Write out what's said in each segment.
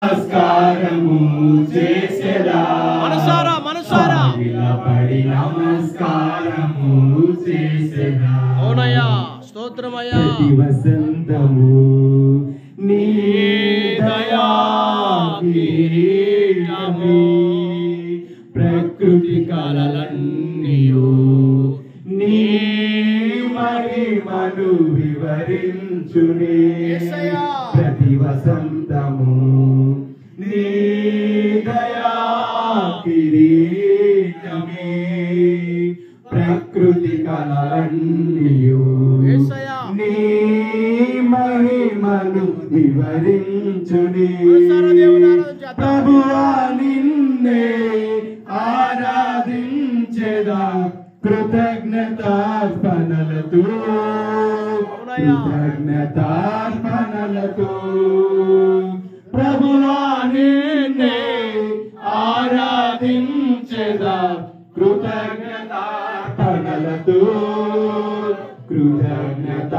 నమస్కారము చేసేదా మనసారా పడి నమస్కారము చేసేదా. అవునయ్యా, స్తోత్రమయ్యా. ప్రతి వసంతము నీ దయా కిరీటము, ప్రకృతి కళలన్నీయు నీ మహిమను వివరించునే. ప్రతి వసంతము నీ దయా కిరీటమే, ప్రకృతి కళలన్నీయు నీ మహిమను వివరించునే. ప్రభువా నిన్నే ఆరాధించెదా కృతజ్ఞతార్పణలతో, కృతజ్ఞతార్పణలతో. ప్రభువా నిన్నే ఆరాధించెదా కృతజ్ఞతార్పణలతో, కృతజ్ఞతార్పణలతో.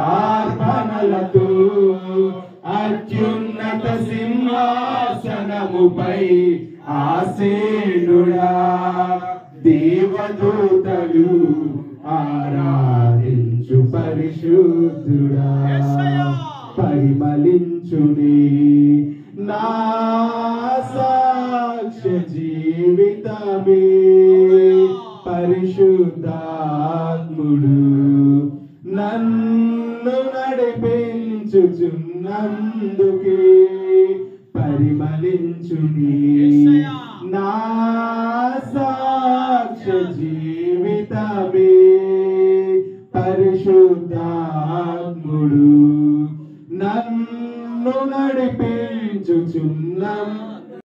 అత్యున్నత సింహాసనముపై ఆసీనుడా, దేవదూతలు ఆరాధించు పరిశుద్ధుడా. పరిమళించుని నా సాక్ష్య జీవితమే, పరిశుద్ధాత్ముడు నన్ను నడిపించుచున్నందుకే. పరిమళించుని నా సాక్ష్య జీవితమే, పరిశుద్ధాత్ముడు నన్ను నడిపించుచున్నందుకే.